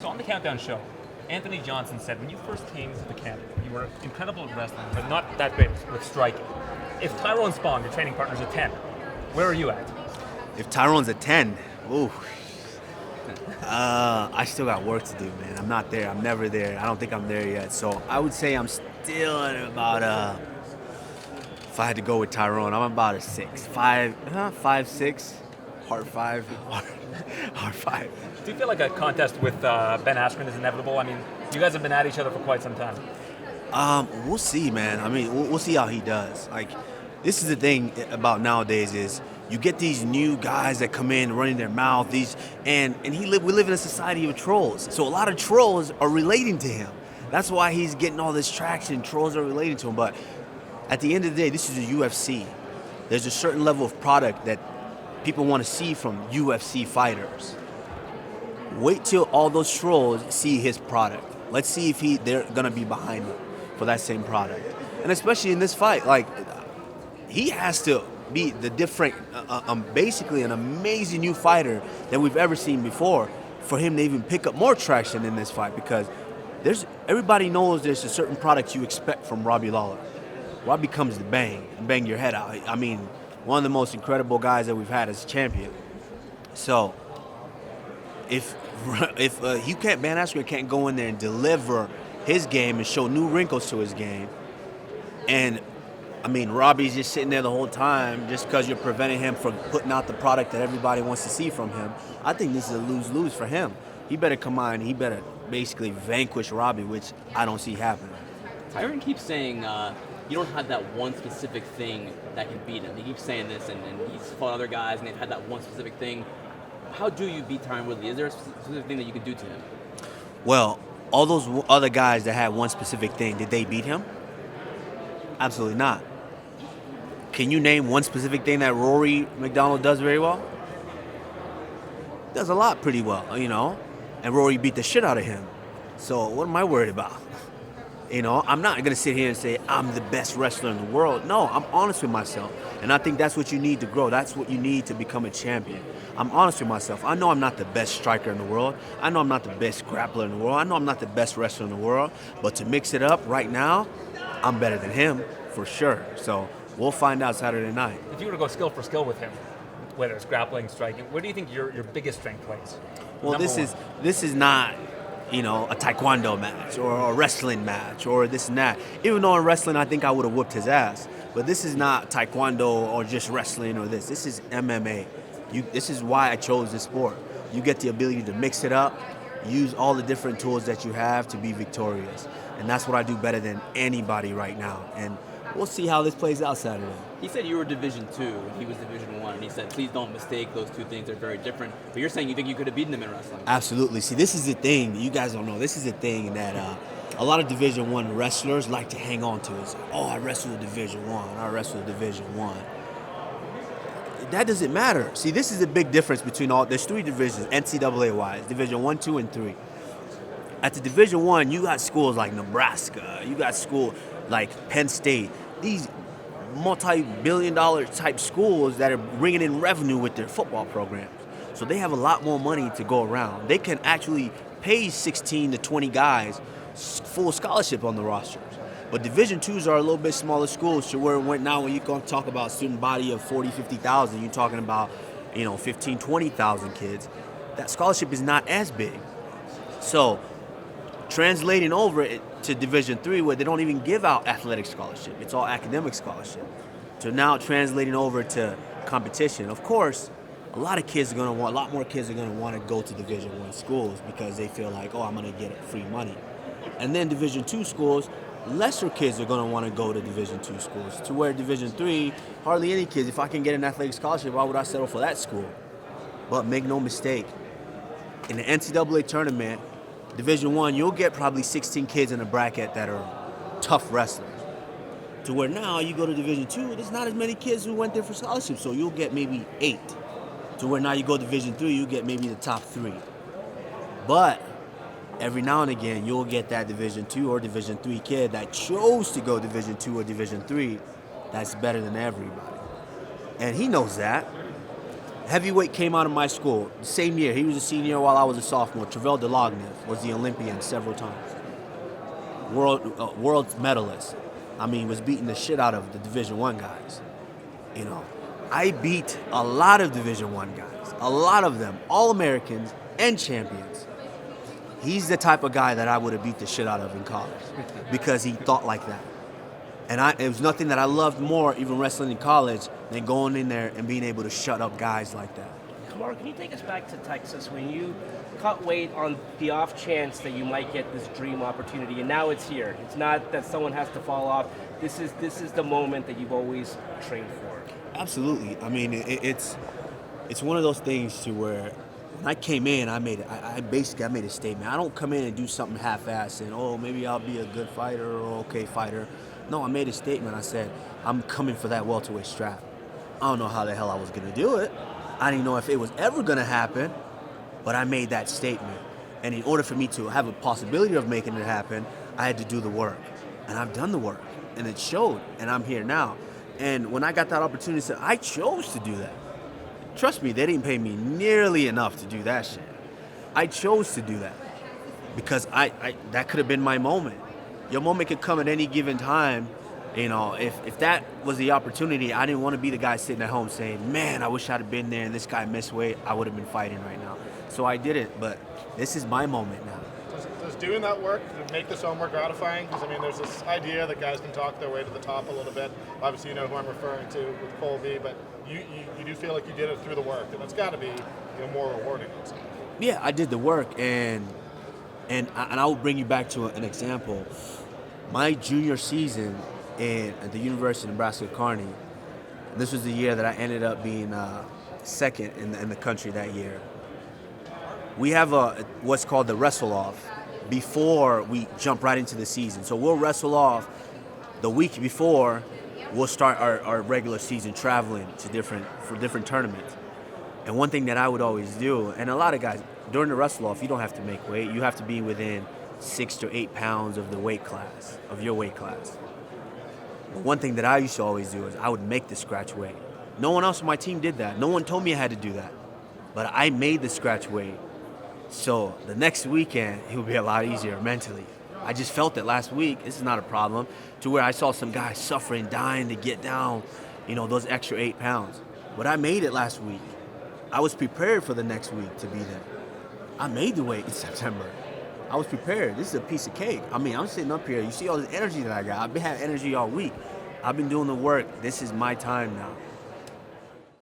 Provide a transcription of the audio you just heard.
So on the Countdown show, Anthony Johnson said when you first came to the camp, you were incredible at wrestling, but not that great with striking. If Tyron Spawn, your training partner's a 10, where are you at? If Tyron's a 10, ooh, I still got work to do, man. I'm not there. I'm never there. I don't think I'm there yet. So I would say I'm still at about if I had to go with Tyron, I'm about a 6. 5'6", hard 5, hard 5. Do you feel like a contest with Ben Askren is inevitable? I mean, you guys have been at each other for quite some time. We'll see, man. I mean, we'll see how he does. Like, this is the thing about nowadays is you get these new guys that come in running their mouth. We live in a society of trolls. So a lot of trolls are relating to him. That's why he's getting all this traction. Trolls are relating to him. But at the end of the day, this is a UFC. There's a certain level of product that people want to see from UFC fighters. Wait till all those trolls see his product. Let's see if they're gonna be behind him for that same product. And especially in this fight, like, he has to be the different, basically an amazing new fighter that we've ever seen before for him to even pick up more traction in this fight, because everybody knows there's a certain product you expect from Robbie Lawler. Robbie comes to bang your head out. I mean, one of the most incredible guys that we've had as champion. So if Ben Askren can't go in there and deliver his game and show new wrinkles to his game, and I mean, Robbie's just sitting there the whole time just because you're preventing him from putting out the product that everybody wants to see from him, I think this is a lose-lose for him. He better come on, he better basically vanquish Robbie, which I don't see happening. Tyron keeps saying you don't have that one specific thing that can beat him. He keeps saying this, and he's fought other guys, and they've had that one specific thing. How do you beat Tyron Woodley? Is there a specific thing that you can do to him? Well, all those other guys that had one specific thing, did they beat him? Absolutely not. Can you name one specific thing that Rory McDonald does very well? Does a lot pretty well, you know? And Rory beat the shit out of him. So what am I worried about? You know, I'm not going to sit here and say I'm the best wrestler in the world. No, I'm honest with myself. And I think that's what you need to grow. That's what you need to become a champion. I'm honest with myself. I know I'm not the best striker in the world. I know I'm not the best grappler in the world. I know I'm not the best wrestler in the world. But to mix it up right now, I'm better than him for sure. So we'll find out Saturday night. If you were to go skill for skill with him, whether it's grappling, striking, where do you think your biggest strength lays? Well, this is not, you know, a taekwondo match or a wrestling match or this and that. Even though in wrestling I think I would have whooped his ass. But this is not taekwondo or just wrestling or this. This is MMA. This is why I chose this sport. You get the ability to mix it up, use all the different tools that you have to be victorious. And that's what I do better than anybody right now. And we'll see how this plays out Saturday. He said you were Division 2 and he was Division 1, and he said, please don't mistake those two things. They're very different. But you're saying you think you could have beaten him in wrestling? Absolutely. See, this is the thing. You guys don't know. This is the thing that a lot of Division 1 wrestlers like to hang on to. It's like, oh, I wrestled Division 1. I wrestled Division 1. That doesn't matter. See, this is the big difference between there's 3 divisions, NCAA-wise, Division 1, 2, and 3. At the Division 1, you got schools like Nebraska. You got schools like Penn State. These multi-billion-dollar type schools that are bringing in revenue with their football programs. So they have a lot more money to go around. They can actually pay 16 to 20 guys full scholarship on the rosters. But Division 2s are a little bit smaller schools, so when you can talk about student body of 40, 50,000, you're talking about, 15, 20,000 kids. That scholarship is not as big. So translating over to Division 3, where they don't even give out athletic scholarship, it's all academic scholarship. So now translating over to competition, of course, a lot more kids are going to want to go to Division 1 schools because they feel like, oh, I'm going to get free money. And then Division 2 schools, lesser kids are going to want to go to Division 2 schools, to where Division 3, hardly any kids. If I can get an athletic scholarship, why would I settle for that school? But make no mistake, in the NCAA tournament, Division 1, you'll get probably 16 kids in a bracket that are tough wrestlers. To where now you go to Division 2, there's not as many kids who went there for scholarships, so you'll get maybe 8. To where now you go to Division 3, you get maybe the top 3. But every now and again, you'll get that Division 2 or Division 3 kid that chose to go Division 2 or Division 3 that's better than everybody. And he knows that. Heavyweight came out of my school the same year. He was a senior while I was a sophomore. Travel Delognev was the Olympian several times. World medalist. I mean, was beating the shit out of the Division I guys. You know, I beat a lot of Division I guys. A lot of them, all Americans and champions. He's the type of guy that I would have beat the shit out of in college because he thought like that. And it was nothing that I loved more, even wrestling in college, than going in there and being able to shut up guys like that. Kamaru, can you take us back to Texas when you cut weight on the off chance that you might get this dream opportunity, and now it's here. It's not that someone has to fall off. This is the moment that you've always trained for. Absolutely. I mean, it's one of those things to where when I came in, I made a statement. I don't come in and do something half-assed and, oh, maybe I'll be a good fighter or okay fighter. No, I made a statement. I said, I'm coming for that welterweight strap. I don't know how the hell I was going to do it. I didn't know if it was ever going to happen, but I made that statement. And in order for me to have a possibility of making it happen, I had to do the work. And I've done the work. And it showed. And I'm here now. And when I got that opportunity, I chose to do that. Trust me, they didn't pay me nearly enough to do that shit. I chose to do that because that could have been my moment. Your moment could come at any given time. You know, if that was the opportunity, I didn't want to be the guy sitting at home saying, man, I wish I'd have been there and this guy missed weight. I would have been fighting right now. So I did it, but this is my moment now. Does doing that work make this all more gratifying? Because, I mean, there's this idea that guys can talk their way to the top a little bit. Obviously, you know who I'm referring to with Colby, but you do feel like you did it through the work, and that's got to be more rewarding. Yeah, I did the work, and I will bring you back to an example. My junior season at the University of Nebraska-Kearney, this was the year that I ended up being second in the country that year. We have what's called the wrestle-off before we jump right into the season. So we'll wrestle off the week before we'll start our regular season traveling to different tournaments. And one thing that I would always do, and a lot of guys, during the wrestle-off, you don't have to make weight. You have to be within 6 to 8 pounds of the weight class, of your weight class. But one thing that I used to always do is I would make the scratch weight. No one else on my team did that. No one told me I had to do that. But I made the scratch weight. So the next weekend, it would be a lot easier mentally. I just felt it last week. This is not a problem. To where I saw some guys suffering, dying to get down, those extra 8 pounds. But I made it last week. I was prepared for the next week to be there. I made the weight in September. I was prepared. This is a piece of cake. I mean, I'm sitting up here. You see all this energy that I got. I've been having energy all week. I've been doing the work. This is my time now.